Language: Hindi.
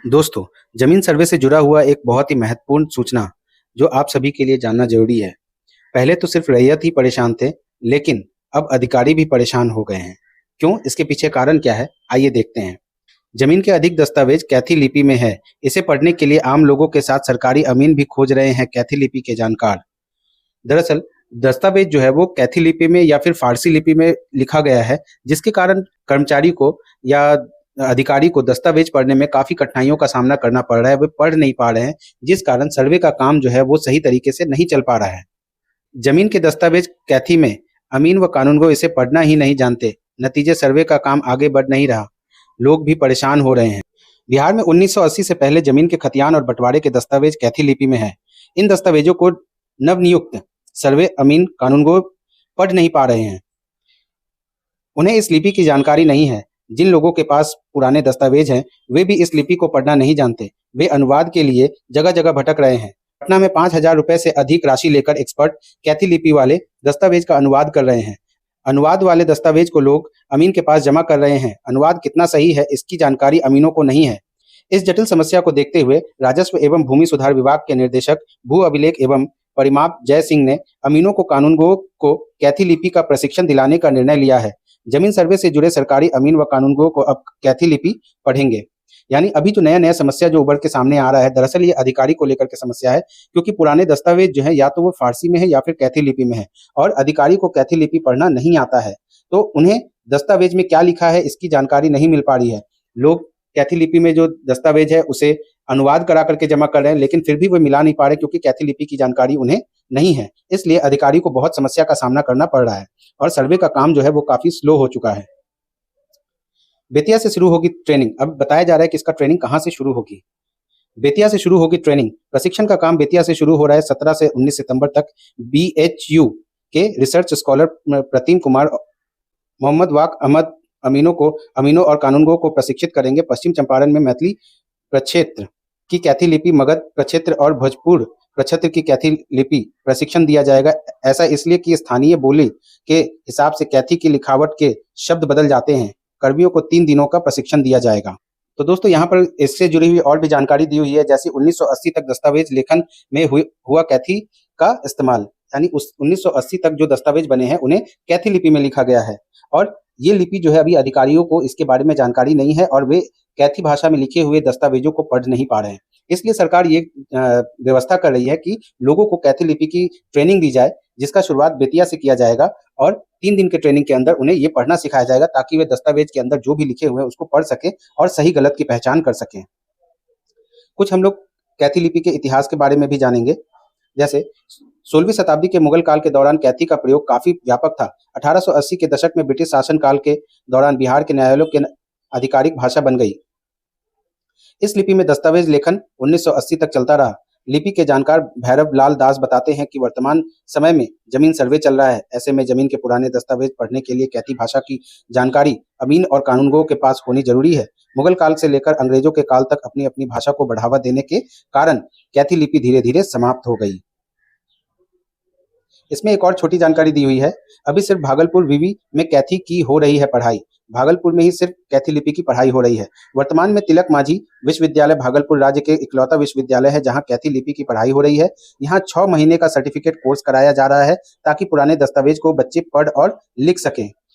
दोस्तों, ज़मीन सर्वे से जुड़ा हुआ एक बहुत ही महत्वपूर्ण सूचना, जो आप सभी के लिए जानना ज़रूरी है। पहले तो सिर्फ रैयत ही परेशान थे, लेकिन अब अधिकारी भी परेशान हो गए हैं। क्यों? इसके पीछे कारण क्या है? आइए देखते हैं। ज़मीन के अधिक दस्तावेज कैथी लिपि में है। इसे पढ़ने के लिए आम लोगों के साथ सरकारी अमीन भी खोज रहे हैं कैथी लिपि के जानकार। दरअसल, दस्तावेज जो है वो कैथी लिपि में या फिर फ़ारसी लिपि में लिखा गया है, जिसके कारण कर्मचारी को या अधिकारी को दस्तावेज पढ़ने में काफ़ी कठिनाइयों का सामना करना पड़ रहा है, वे पढ़ नहीं पा रहे हैं, जिस कारण सर्वे का काम जो है वो सही तरीके से नहीं चल पा रहा है। ज़मीन के दस्तावेज कैथी में अमीन व कानूनगो इसे पढ़ना ही नहीं जानते, नतीजे सर्वे का काम आगे बढ़ नहीं रहा, लोग भी परेशान हो रहे हैं। बिहार में 1980 से पहले ज़मीन के खतियान और बँटवारे के दस्तावेज कैथी लिपि में है। इन दस्तावेजों को नवनियुक्त सर्वे अमीन कानूनगो पढ़ नहीं पा रहे हैं। उन्हें इस लिपि की जानकारी नहीं है। जिन लोगों के पास पुराने दस्तावेज हैं, वे भी इस लिपि को पढ़ना नहीं जानते। वे अनुवाद के लिए जगह-जगह भटक रहे हैं। पटना में 5,000 रुपए से अधिक राशि लेकर एक्सपर्ट कैथी लिपि वाले दस्तावेज का अनुवाद कर रहे हैं। अनुवाद वाले दस्तावेज को लोग अमीन के पास जमा कर रहे हैं। अनुवाद कितना सही है, इसकी जानकारी अमीनों को नहीं है। इस जटिल समस्या को देखते हुए राजस्व एवं भूमि सुधार विभाग के निर्देशक भू अभिलेख एवं परिमाप जय सिंह ने अमीनों को कानूनगो को कैथी लिपि का प्रशिक्षण दिलाने का निर्णय लिया है। जमीन सर्वे से जुड़े सरकारी अमीन व कानूनगो को अब कैथी लिपि पढ़ेंगे। यानी अभी जो नया-नया समस्या जो उभर के सामने आ रहा है, दरअसल ये अधिकारी को लेकर के समस्या है, क्योंकि पुराने दस्तावेज जो है या तो वो फारसी में है या फिर कैथी लिपि में है और अधिकारी को कैथी लिपि पढ़ना नहीं आता है। तो उन्हें दस्तावेज में क्या लिखा है इसकी जानकारी नहीं मिल पा रही है। लोग कैथी लिपि में जो दस्तावेज है उसे अनुवाद करा करके जमा कर रहे हैं, लेकिन फिर भी वो मिला नहीं पा रहे क्योंकि कैथी लिपि की जानकारी उन्हें नहीं है। इसलिए अधिकारी को बहुत समस्या का सामना करना पड़ रहा है और सर्वे का काम जो है वो काफ़ी स्लो हो चुका है। बेतिया से शुरू होगी ट्रेनिंग। अब बताया जा रहा है कि इसका ट्रेनिंग कहाँ से शुरू होगी। बेतिया से शुरू होगी ट्रेनिंग। प्रशिक्षण का काम बेतिया से शुरू हो रहा है 17 से 19 सितंबर तक। बीएचयू के रिसर्च स्कॉलर प्रतिम कुमार मोहम्मद वाक अहमद अमीनों और कानूनगो को प्रशिक्षित करेंगे। पश्चिम चंपारण में मैथिली प्रक्षेत्र की कैथी लिपि, मगध प्रक्षेत्र और भोजपुर प्रक्षेत्र की कैथी लिपि प्रशिक्षण दिया जाएगा। ऐसा इसलिए कि स्थानीय बोली के हिसाब से कैथी की लिखावट के शब्द बदल जाते हैं। कर्मियों को 3 दिनों का प्रशिक्षण दिया जाएगा। तो दोस्तों, यहाँ पर इससे जुड़ी हुई और भी जानकारी दी हुई है, जैसे 1980 तक दस्तावेज लेखन में हुआ कैथी का इस्तेमाल, यानी उस 1980 तक जो दस्तावेज बने हैं उन्हें कैथी लिपि में लिखा गया है और ये लिपि जो है अभी अधिकारियों को इसके बारे में जानकारी नहीं है और वे कैथी भाषा में लिखे हुए दस्तावेजों को पढ़ नहीं पा रहे हैं। इसलिए सरकार ये व्यवस्था कर रही है कि लोगों को कैथी लिपि की ट्रेनिंग दी जाए, जिसका शुरुआत बेतिया से किया जाएगा और 3 दिन के ट्रेनिंग के अंदर उन्हें ये पढ़ना सिखाया जाएगा ताकि वे दस्तावेज के अंदर जो भी लिखे हुए हैं उसको पढ़ सकें और सही गलत की पहचान कर सकें। कुछ हम लोग कैथी लिपि के इतिहास के बारे में भी जानेंगे। जैसे 16वीं शताब्दी के मुगल काल के दौरान कैथी का प्रयोग काफ़ी व्यापक था। 1880 के दशक में ब्रिटिश शासन काल के दौरान बिहार के न्यायालयों की आधिकारिक भाषा बन गई। इस लिपि में दस्तावेज लेखन 1980 तक चलता रहा। लिपि के जानकार भैरव लाल दास बताते हैं कि वर्तमान समय में जमीन सर्वे चल रहा है। ऐसे में जमीन के पुराने दस्तावेज पढ़ने के लिए कैथी भाषा की जानकारी अमीन और कानूनगो के पास होनी जरूरी है। मुगल काल से लेकर अंग्रेजों के काल तक अपनी अपनी भाषा को बढ़ावा देने के कारण कैथी लिपि धीरे धीरे समाप्त हो गई। इसमें एक और छोटी जानकारी दी हुई है। अभी सिर्फ भागलपुर विवि में कैथी की हो रही है पढ़ाई। भागलपुर में ही सिर्फ कैथी लिपि की पढ़ाई हो रही है। वर्तमान में तिलक मांझी विश्वविद्यालय भागलपुर राज्य के इकलौता विश्वविद्यालय है जहां कैथी लिपि की पढ़ाई हो रही है। यहाँ 6 महीने का सर्टिफिकेट कोर्स कराया जा रहा है ताकि पुराने दस्तावेज को बच्चे पढ़ और लिख सकें।